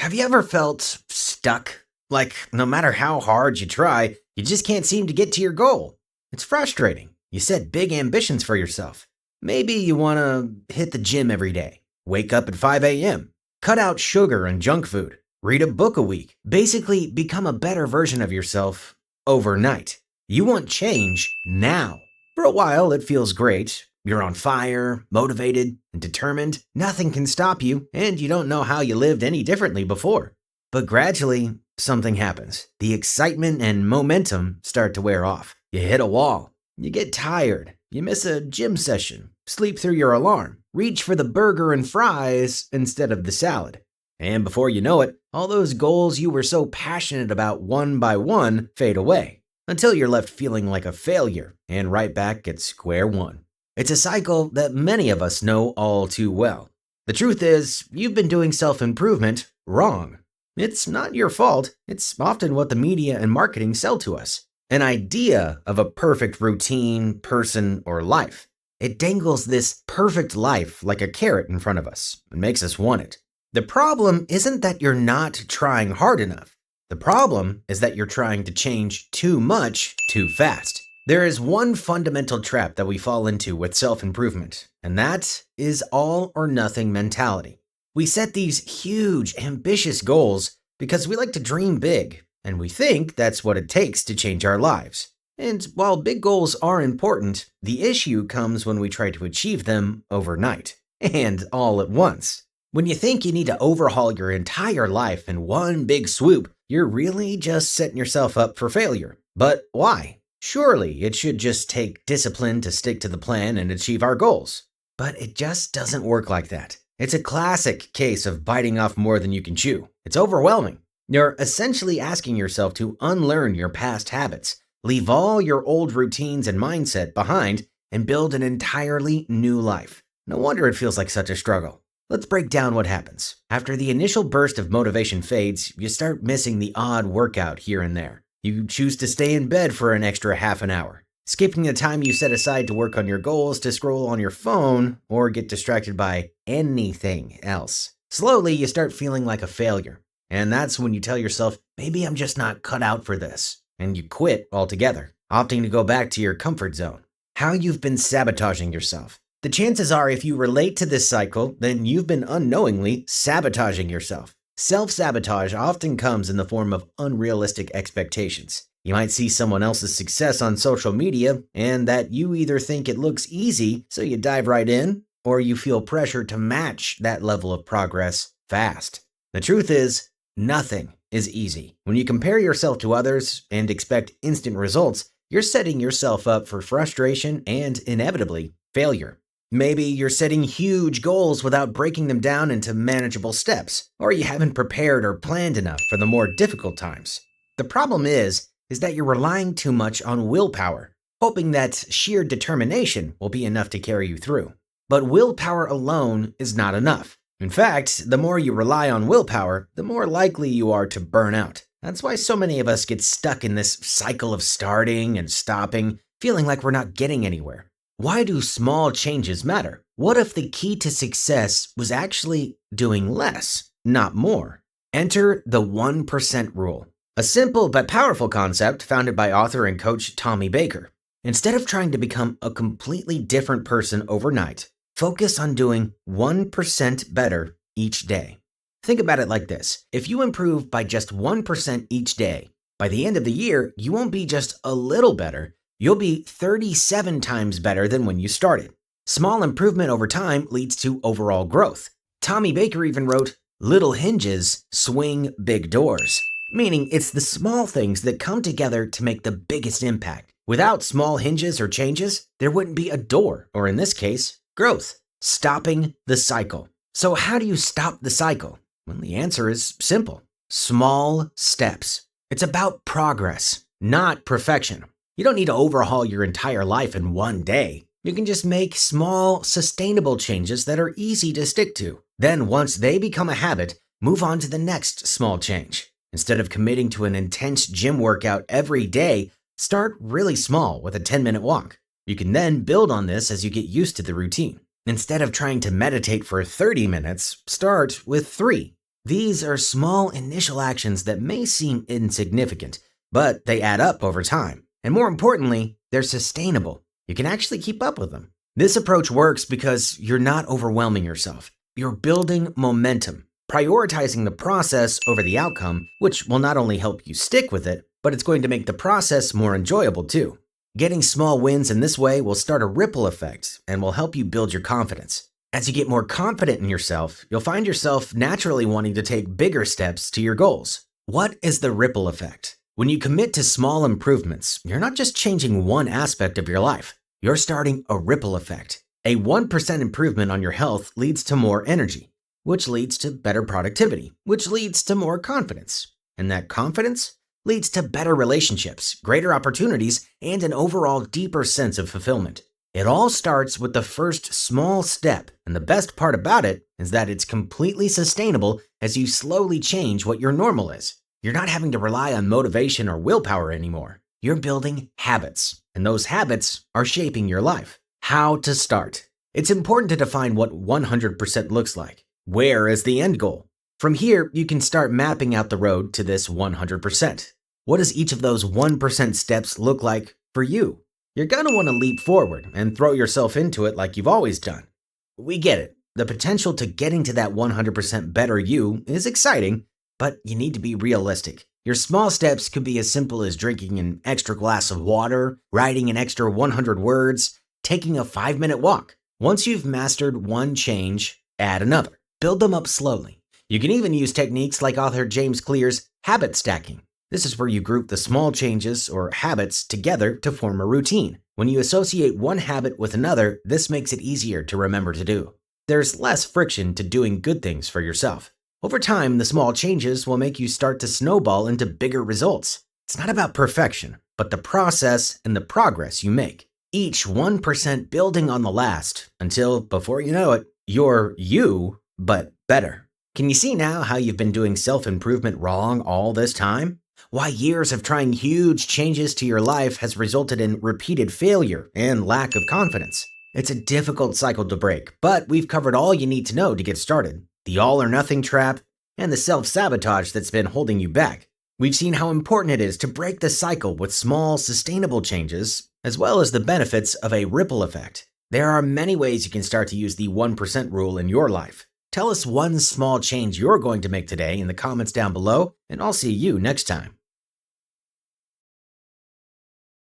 Have you ever felt stuck? Like, no matter how hard you try, you just can't seem to get to your goal. It's frustrating. You set big ambitions for yourself. Maybe you want to hit the gym every day, wake up at 5 a.m., cut out sugar and junk food, read a book a week, basically become a better version of yourself overnight. You want change now. For a while, it feels great. You're on fire, motivated, and determined. Nothing can stop you, and you don't know how you lived any differently before. But gradually, something happens. The excitement and momentum start to wear off. You hit a wall. You get tired. You miss a gym session. Sleep through your alarm. Reach for the burger and fries instead of the salad. And before you know it, all those goals you were so passionate about one by one fade away, until you're left feeling like a failure and right back at square one. It's a cycle that many of us know all too well. The truth is, you've been doing self-improvement wrong. It's not your fault. It's often what the media and marketing sell to us. An idea of a perfect routine, person, or life. It dangles this perfect life like a carrot in front of us and makes us want it. The problem isn't that you're not trying hard enough. The problem is that you're trying to change too much too fast. There is one fundamental trap that we fall into with self-improvement, and that is all or nothing mentality. We set these huge, ambitious goals because we like to dream big, and we think that's what it takes to change our lives. And while big goals are important, the issue comes when we try to achieve them overnight, and all at once. When you think you need to overhaul your entire life in one big swoop, you're really just setting yourself up for failure. But why? Surely it should just take discipline to stick to the plan and achieve our goals. But it just doesn't work like that. It's a classic case of biting off more than you can chew. It's overwhelming. You're essentially asking yourself to unlearn your past habits, leave all your old routines and mindset behind, and build an entirely new life. No wonder it feels like such a struggle. Let's break down what happens. After the initial burst of motivation fades, you start missing the odd workout here and there. You choose to stay in bed for an extra half an hour, skipping the time you set aside to work on your goals to scroll on your phone or get distracted by anything else. Slowly, you start feeling like a failure. And that's when you tell yourself, maybe I'm just not cut out for this. And you quit altogether, opting to go back to your comfort zone. How you've been sabotaging yourself. The chances are if you relate to this cycle, then you've been unknowingly sabotaging yourself. Self-sabotage often comes in the form of unrealistic expectations. You might see someone else's success on social media, and that you either think it looks easy, so you dive right in, or you feel pressure to match that level of progress fast. The truth is, nothing is easy. When you compare yourself to others and expect instant results, you're setting yourself up for frustration and, inevitably, failure. Maybe you're setting huge goals without breaking them down into manageable steps, or you haven't prepared or planned enough for the more difficult times. The problem is that you're relying too much on willpower, hoping that sheer determination will be enough to carry you through. But willpower alone is not enough. In fact, the more you rely on willpower, the more likely you are to burn out. That's why so many of us get stuck in this cycle of starting and stopping, feeling like we're not getting anywhere. Why do small changes matter? What if the key to success was actually doing less, not more? Enter the 1% rule, a simple but powerful concept founded by author and coach Tommy Baker. Instead of trying to become a completely different person overnight, focus on doing 1% better each day. Think about it like this. If you improve by just 1% each day, by the end of the year, you won't be just a little better. You'll be 37 times better than when you started. Small improvement over time leads to overall growth. Tommy Baker even wrote, "Little hinges swing big doors," meaning it's the small things that come together to make the biggest impact. Without small hinges or changes, there wouldn't be a door, or in this case, growth. Stopping the cycle. So how do you stop the cycle? Well, the answer is simple. Small steps. It's about progress, not perfection. You don't need to overhaul your entire life in one day. You can just make small, sustainable changes that are easy to stick to. Then once they become a habit, move on to the next small change. Instead of committing to an intense gym workout every day, start really small with a 10-minute walk. You can then build on this as you get used to the routine. Instead of trying to meditate for 30 minutes, start with 3. These are small initial actions that may seem insignificant, but they add up over time. And more importantly, they're sustainable. You can actually keep up with them. This approach works because you're not overwhelming yourself. You're building momentum, prioritizing the process over the outcome, which will not only help you stick with it, but it's going to make the process more enjoyable too. Getting small wins in this way will start a ripple effect and will help you build your confidence. As you get more confident in yourself, you'll find yourself naturally wanting to take bigger steps to your goals. What is the ripple effect? When you commit to small improvements, you're not just changing one aspect of your life. You're starting a ripple effect. A 1% improvement on your health leads to more energy, which leads to better productivity, which leads to more confidence. And that confidence leads to better relationships, greater opportunities, and an overall deeper sense of fulfillment. It all starts with the first small step, and the best part about it is that it's completely sustainable as you slowly change what your normal is. You're not having to rely on motivation or willpower anymore. You're building habits, and those habits are shaping your life. How to start? It's important to define what 100% looks like. Where is the end goal? From here, you can start mapping out the road to this 100%. What does each of those 1% steps look like for you? You're going to want to leap forward and throw yourself into it like you've always done. We get it. The potential to getting to that 100% better you is exciting, but you need to be realistic. Your small steps could be as simple as drinking an extra glass of water, writing an extra 100 words, taking a 5-minute walk. Once you've mastered one change, add another. Build them up slowly. You can even use techniques like author James Clear's habit stacking. This is where you group the small changes or habits together to form a routine. When you associate one habit with another, this makes it easier to remember to do. There's less friction to doing good things for yourself. Over time, the small changes will make you start to snowball into bigger results. It's not about perfection, but the process and the progress you make. Each 1% building on the last until, before you know it, you're you, but better. Can you see now how you've been doing self-improvement wrong all this time? Why years of trying huge changes to your life has resulted in repeated failure and lack of confidence. It's a difficult cycle to break, but we've covered all you need to know to get started. The all-or-nothing trap and the self-sabotage that's been holding you back. We've seen how important it is to break the cycle with small, sustainable changes, as well as the benefits of a ripple effect. There are many ways you can start to use the 1% rule in your life. Tell us one small change you're going to make today in the comments down below, and I'll see you next time.